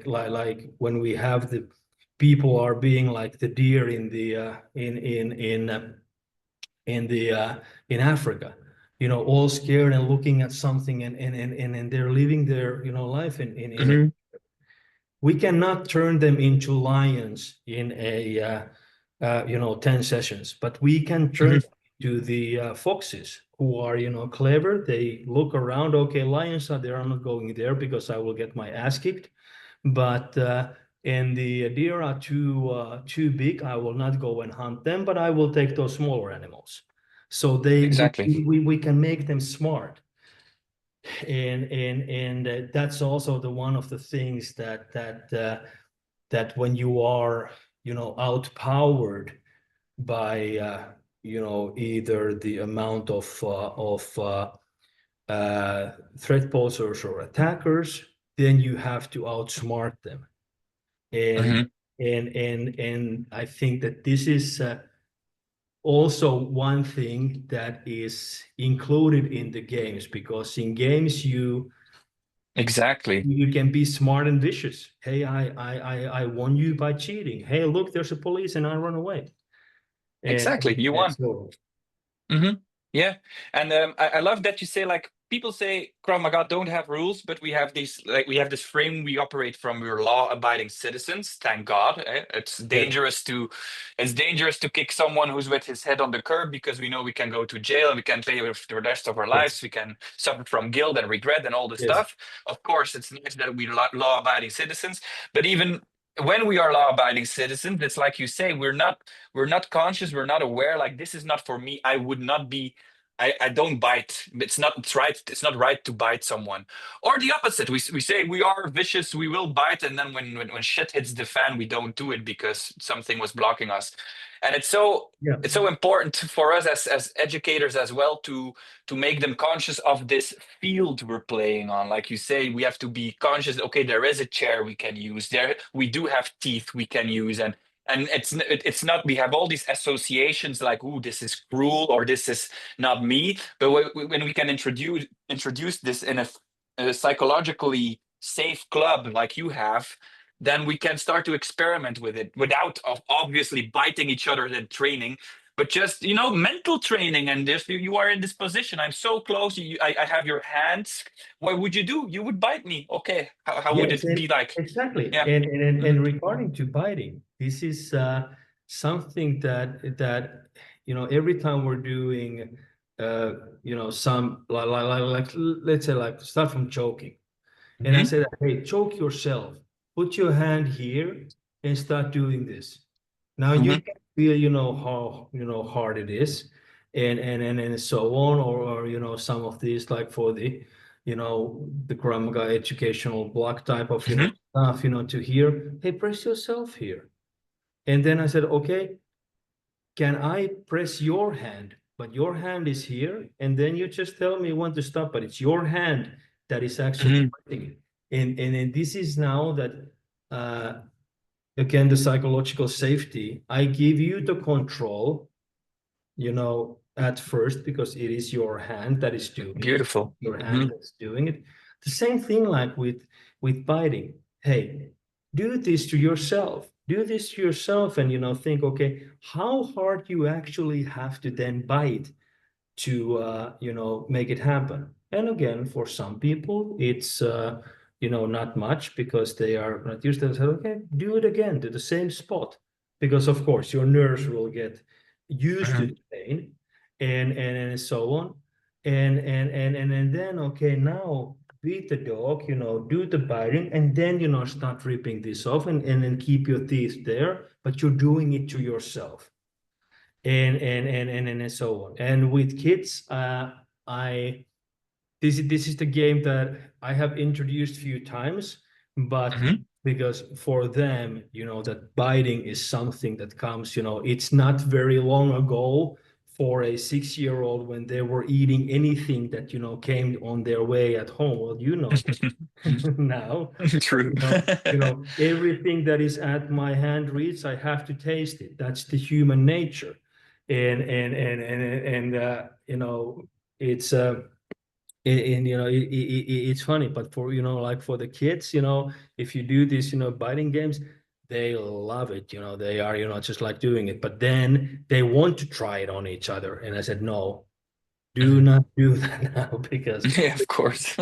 like when we have the people are being like the deer in the in the in Africa, all scared and looking at something, and they're living their life in a, Mhm. we cannot turn them into lions in a 10 sessions, but we can turn Mhm. them into the foxes who are clever. They look around, okay, lions are there, I'm not going there because I will get my ass kicked. But and the deer are too big, I will not go and hunt them, but I will take those smaller animals. So Exactly. we can make them smart. And that's also the one of the things that when you are outpowered by either the amount of threat posers or attackers, then you have to outsmart them. and Mhm. and I think that this is also one thing that is included in the games, because in games Exactly. you can be smart and vicious. Hey, I won you by cheating. Hey, look, there's a police and I run away. And Exactly. You and won. so Yeah, and I love that you say, like, people say Krav Maga don't have rules, but we have this frame we operate from. We're law-abiding citizens, thank God. yes, It's dangerous to kick someone who's with his head on the curb, because we know we can go to jail and we can pay with the rest of our yes, lives. We can suffer from guilt and regret and all this yes, stuff. Of course, it's nice that we're law-abiding citizens, but even when we are law-abiding citizens, it's like you say, we're not conscious, we're not aware, like, this is not for me. I don't bite. It's not right. It's not right to bite someone. Or the opposite. We say we are vicious. We will bite, and then when shit hits the fan, we don't do it because something was blocking us. And Yeah. it's so important for us as educators as well to make them conscious of this field we're playing on. Like you say, we have to be conscious. Okay, there is a chair we can use. There we do have teeth we can use, and it's not we have all these associations like, oh, this is cruel or this is not me. But when we can introduce this in a psychologically safe club like you have, then we can start to experiment with it without obviously biting each other in training, but just mental training. And if you are in this position, I'm so close, I have your hands, what would you do? You would bite me. Okay, how would Yes, it be like? exactly. Yeah. And regarding to biting, this is something that every time we're doing some like let's say like start from choking. And I Hmm. said, hey, choke yourself. Put your hand here and start doing this. Now you Hmm. can feel, how hard it is, and so on, or some of these like for the Krav Maga educational block type of Hmm. stuff, to hear, hey, press yourself here. And then I said, okay, can I press your hand? But your hand is here, and then you just tell me when to stop, but it's your hand that is actually Hmm. fighting it. And this is now that again the psychological safety. I give you the control, at first because it is your hand that is doing it. Beautiful. Your Hmm. hand that's doing it. The same thing like with biting. Hey, do this to yourself. Do this to yourself and think, okay, how hard you actually have to then bite to make it happen. And again, for some people, it's not much because they are not used to it. So, okay, do it again to the same spot because of course your nerves will get used to Hmm. the pain and so on. And then okay, now beat the dog, do the biting, and then start ripping this off and then keep your teeth there, but you're doing it to yourself and so on. And with kids, I this is the game that I have introduced a few times, but Hmm. because for them, that biting is something that comes, it's not very long ago for a 6-year-old when they were eating anything that came on their way at home. Well, now True. everything that is at my hand reach, I have to taste it. That's the human nature. And it's it's funny, but for like for the kids, if you do this biting games, they love it. They are just like doing it, but then they want to try it on each other. And I said, no, do Mhm. not do that now because Yeah, of course.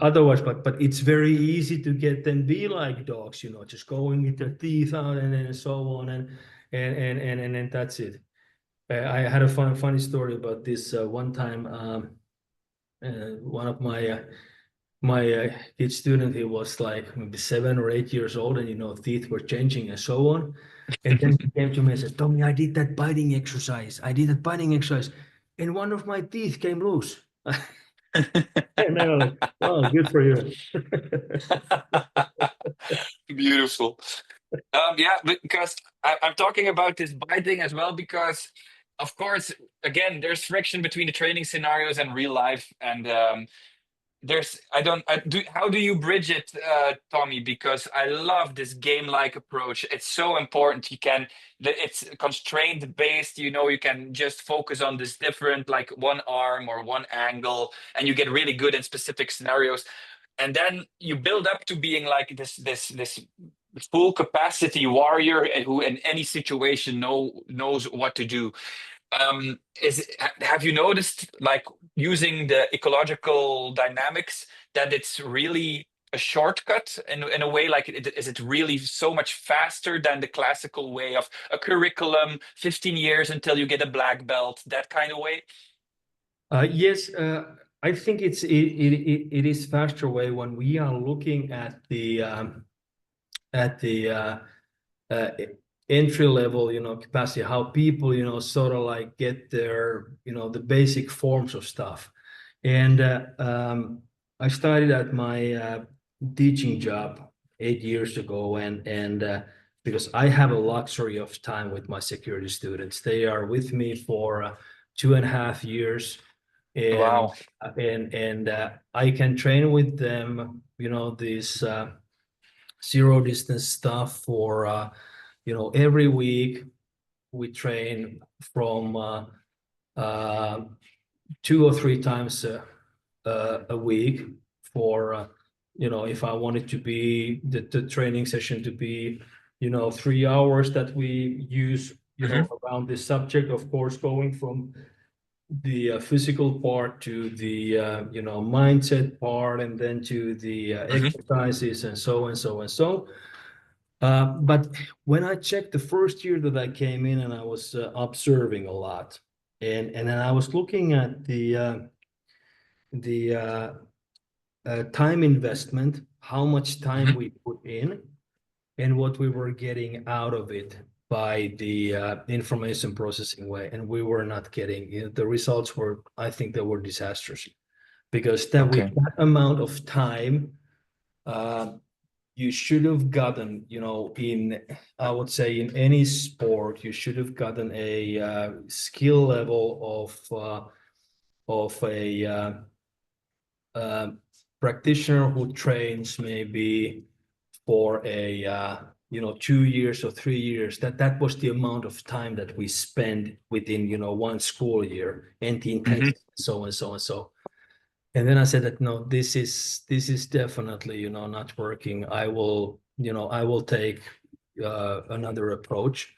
otherwise, but it's very easy to get them be like dogs, just going with their teeth out and so on, and that's it. I had a funny story about this one time. One of my kid student, he was like maybe 7 or 8 years old, and teeth were changing and so on. And then he came to me and said, Tommy, I did that biting exercise. I did that biting exercise, and one of my teeth came loose. And I was like, wow, good for you. Beautiful. Yeah, because I'm talking about this biting as well because, of course, again, there's friction between the training scenarios and real life, and there's I do how do you bridge it, Tommy? Because I love this game-like approach. It's so important. It's constraint based. You can just focus on this different, like one arm or one angle, and you get really good in specific scenarios. And then you build up to being like this full capacity warrior who in any situation knows what to do. Have you noticed, like, using the ecological dynamics, that it's really a shortcut in a way? Like, is it really so much faster than the classical way of a curriculum, 15 years until you get a black belt, that kind of way? Yes, I think it is faster way when we are looking at the uh, entry level, capacity, how people, sort of like get their, the basic forms of stuff. And I started at my teaching job 8 years ago, and because I have a luxury of time with my security students. They are with me for 2.5 years, and Wow. I can train with them, this zero distance stuff for every week we train from 2 or 3 times a week for if I wanted to be the training session to be 3 hours that we use Hmm. around this subject, of course, going from the physical part to the mindset part, and then to the Hmm. exercises and so and so and so. But when I checked the first year that I came in, and I was observing a lot, and then I was looking at the time investment, how much time Hmm. we put in, and what we were getting out of it by the information processing way, and we were not getting the results were, I think, they were disastrous, because that with Okay. that amount of time, you should have gotten, I would say, in any sport, you should have gotten a skill level of a uh, practitioner who trains maybe for a 2 years or 3 years. That was the amount of time that we spend within one school year, and the Hmm. intensity, so and so and so. And then I said that no, this is definitely not working. I will take another approach.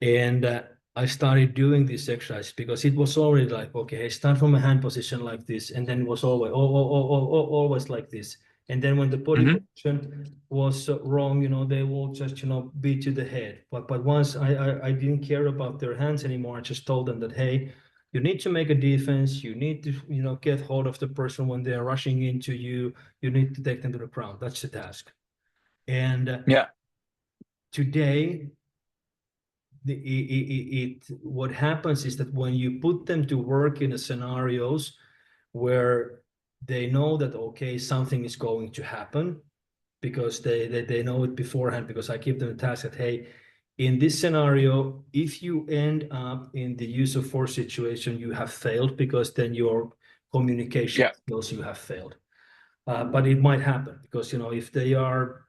And I started doing this exercise because it was already like, okay, start from a hand position like this, and then it was always like this. And then when the body Hmm. position was wrong, they will just beat to the head. But once I didn't care about their hands anymore. I just told them that, hey, you need to make a defense. You need to get hold of the person when they're rushing into you. You need to take them to the ground. That's the task. And Yeah. today, what happens is that when you put them to work in the scenarios where they know that, okay, something is going to happen, because they know it beforehand, because I give them a task that, hey, in this scenario, if you end up in the use of force situation, you have failed, because then your communication Yeah. skills, you have failed. But it might happen, because if they are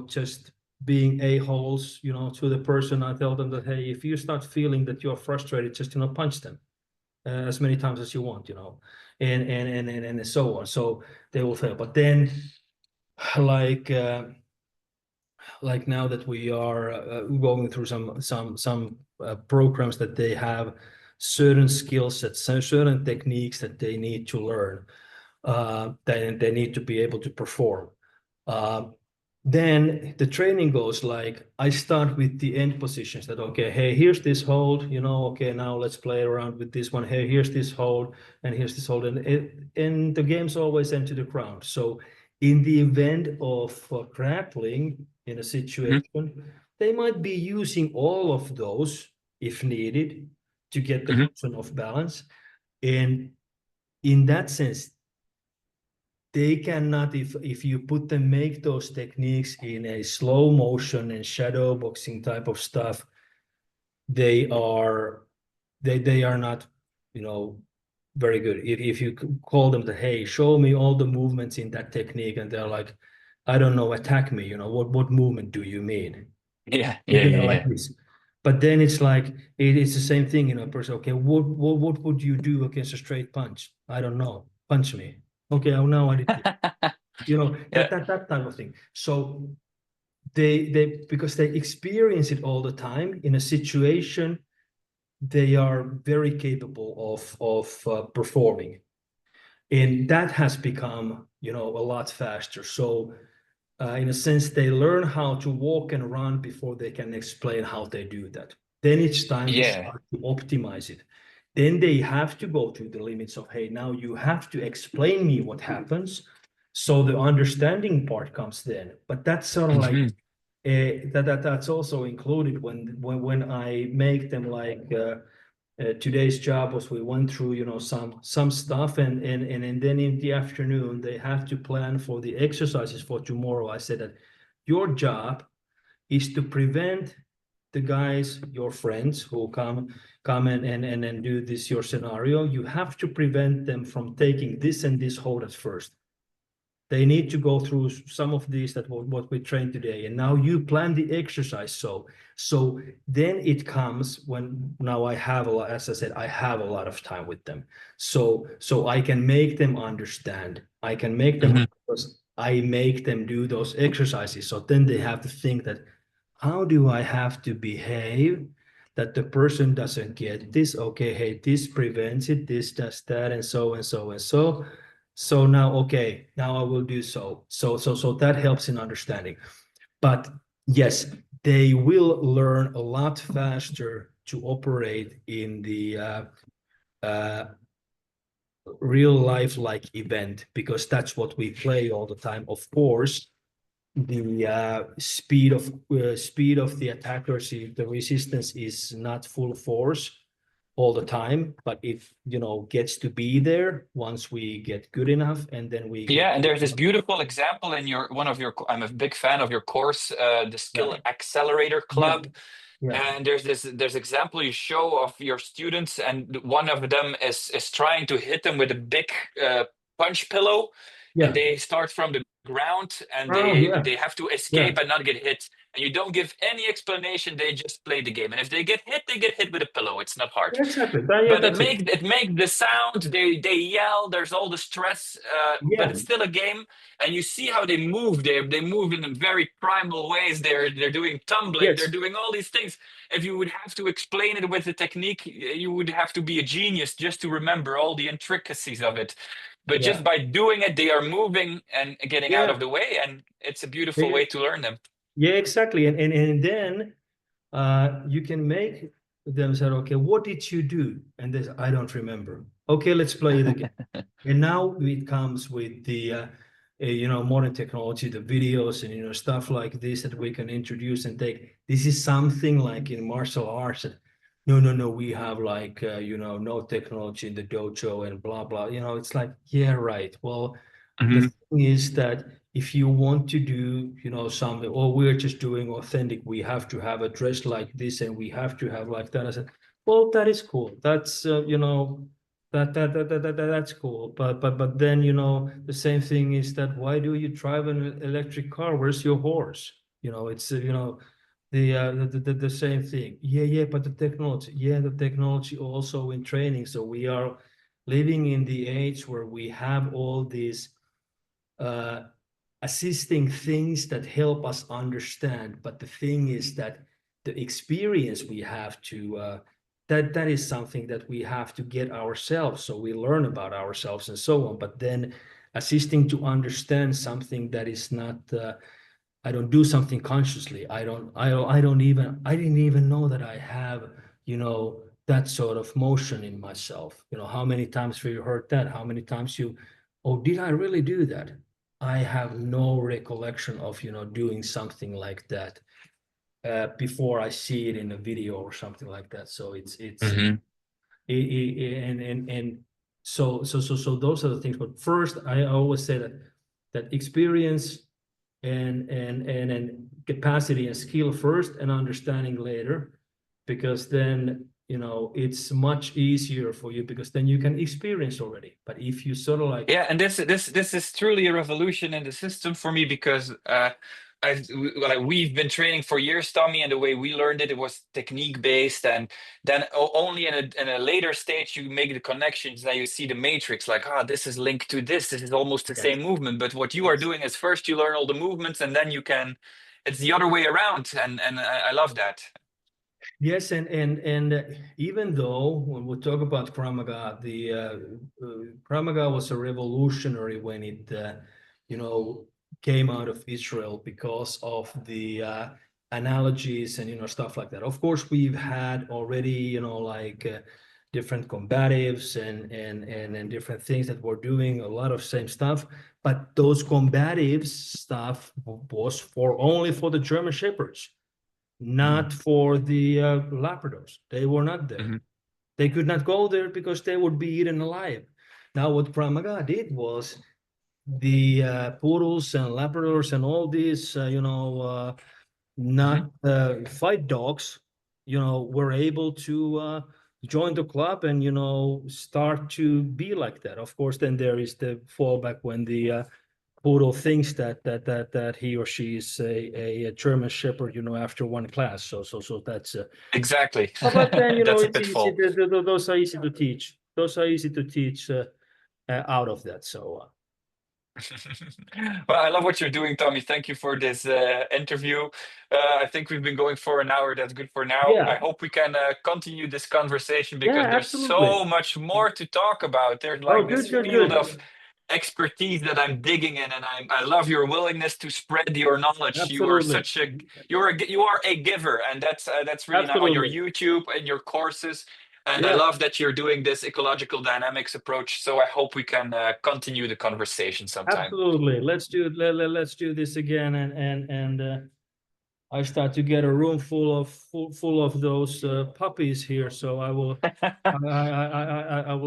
just being a-holes to the person, I tell them that, hey, if you start feeling that you're frustrated, just punch them as many times as you want, and so on. So they will fail. But then, like now that we are going through some programs, that they have certain skill sets, certain techniques that they need to learn, they need to be able to perform. Uh, then the training goes like, I start with the end positions, that, okay, hey, here's this hold, okay, now let's play around with this one. Hey, here's this hold, and here's this hold, and the games always end to the ground. So in the event of grappling in a Hmm. situation, they might be using all of those if needed to get the Hmm. person off balance. And in that sense, they cannot, if you put them, make those techniques in a slow motion and shadow boxing type of stuff, they are not very good. If you call them that, hey, show me all the movements in that technique, and they're like, I don't know, attack me, what movement do you mean? Yeah. Yeah. Maybe Yeah. like Yeah. this. But then it's like, it is the same thing, person. Okay, what would you do against a straight punch? I don't know. Punch me. Okay, oh, now I did this. Yeah. That type of thing. So they because they experience it all the time in a situation, they are very capable of performing, and that has become a lot faster. So in a sense, they learn how to walk and run before they can explain how they do that. Then it's time to Yeah. start to optimize it. Then they have to go to the limits of, hey, now you have to explain me what happens. So the understanding part comes then. But that's sort of like Hmm. that's also included when I make them like today's job was we went through some stuff and then in the afternoon they have to plan for the exercises for tomorrow. I said that your job is to prevent the guys, your friends who come and do this your scenario. You have to prevent them from taking this and this hold at first. They need to go through some of these that what we trained today, and now you plan the exercise. So then it comes when now I have a lot, as I said, I have a lot of time with them, so I can make them understand. I can make them Hmm. because I make them do those exercises. So then they have to think that how do I have to behave that the person doesn't get this? Okay, hey, this prevents it, this does that, and so and so and so. So now, okay, now I will do so. So that helps in understanding. But yes, they will learn a lot faster to operate in the uh, real life like event because that's what we play all the time. Of course, the speed of the attackers, if the resistance is not full force all the time, but if gets to be there once we get good enough, and then we get Yeah, and there's this beautiful example in your one of your. I'm a big fan of your course, the yeah, Skill Accelerator yeah, Club. yeah, And there's example you show of your students, and one of them is trying to hit them with a big punch pillow, and yeah. they start from the ground, and Oh, yeah, they have to yeah. escape and not get hit. And you don't give any explanation; they just play the game. And if they get hit with a pillow. It's not hard. Exactly. Yeah, But that's it. it makes the sound. They yell. There's all the stress, but Yeah. it's still a game. And you see how they move. They move in very primal ways. They're doing tumbling. They're Yes. doing all these things. If you would have to explain it with a technique, you would have to be a genius just to remember all the intricacies of it. But just Yeah. by doing it, they are moving and getting out Yeah. of the way, and it's a beautiful Yeah. way to learn them. Yeah, exactly. And then you can make them say, okay, what did you do? And they say, I don't remember. Okay, let's play it again. And now it comes with the modern technology, the videos and stuff like this that we can introduce and take. This is something like in martial arts. No, we have like no technology in the dojo and blah blah. It's like, yeah, right. Well, the Hmm. thing is that if you want to do something, or we're just doing authentic, we have to have a dress like this and we have to have like that. I said, well, that is cool. That's that's cool. But then the same thing is that why do you drive an electric car? Where's your horse? It's the same thing. Yeah, but the technology also in training. So we are living in the age where we have all these uh, assisting things that help us understand. But the thing is that the experience we have to that is something that we have to get ourselves. So we learn about ourselves and so on. But then assisting to understand something that is not. I don't do something consciously. I didn't even know that I have that sort of motion in myself. How many times have you heard that? How many times oh, did I really do that? I have no recollection of doing something like that before I see it in a video or something like that. So Hmm. and so those are the things. But first, I always say that experience and capacity and skill first and understanding later, because then it's much easier for you because then you can experience already. But if you sort of like Yeah, and this is truly a revolution in the system for me because like we've been training for years, Tommy, and the way we learned it, it was technique based, and then only in a later stage you make the connections. Now you see the matrix, like this is linked to this. This is almost the yes, same movement. But what you are yes. doing is first you learn all the movements, and then you can. It's the other way around, and I love that. Yes, and even though when we talk about Krav Maga, the Krav Maga was a revolutionary when it you know came out of Israel because of the analogies and stuff like that. Of course, we've had already like different combatives and different things that were doing a lot of same stuff. But those combatives stuff was only for the German Shepherds, not for the Labradors. They were not there. Mm-hmm. They could not go there because they would be eaten alive. Now, what Krav Maga did was the poodles and Labradors and all these, not fight dogs, were able to join the club and, start to be like that. Of course, then there is the fallback when the poodle thinks that he or she is a German Shepherd, after one class. So that's Exactly. but then That's a it's easy. pitfall. Those are easy to teach. Those are easy to teach out of that. So Well, I love what you're doing, Tommy. Thank you for this interview. I think we've been going for an hour. That's good for now. I yeah, hope we can continue this conversation because yeah, there's absolutely. so much more to talk about. There's Oh, like this good, good, field good. of expertise that I'm digging in, and I love your willingness to spread your knowledge. You are Absolutely, such a you are a giver, and that's really nice on your absolutely. YouTube and your courses. And I Yeah, love that you're doing this ecological dynamics approach. So I hope we can continue the conversation sometime. absolutely. Let's do this again, and I start to get a room full of those puppies here. So I will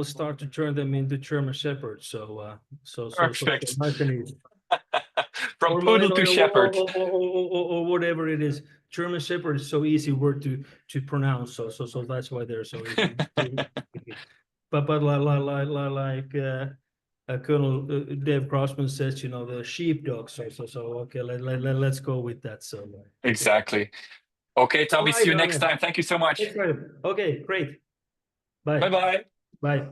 start to turn them into German Shepherds. So Perfect. nice and easy. From Or, poodle to shepherd. or whatever it is. German Shepherd is so easy word to pronounce. So that's why they're so easy. But Colonel Dave Crossman says, the sheepdog. So okay, let's go with that. So okay. Exactly. Okay, All Tommy, see right, you next Arne. time. Thank you so much. Okay, great. Bye Bye. bye. Bye.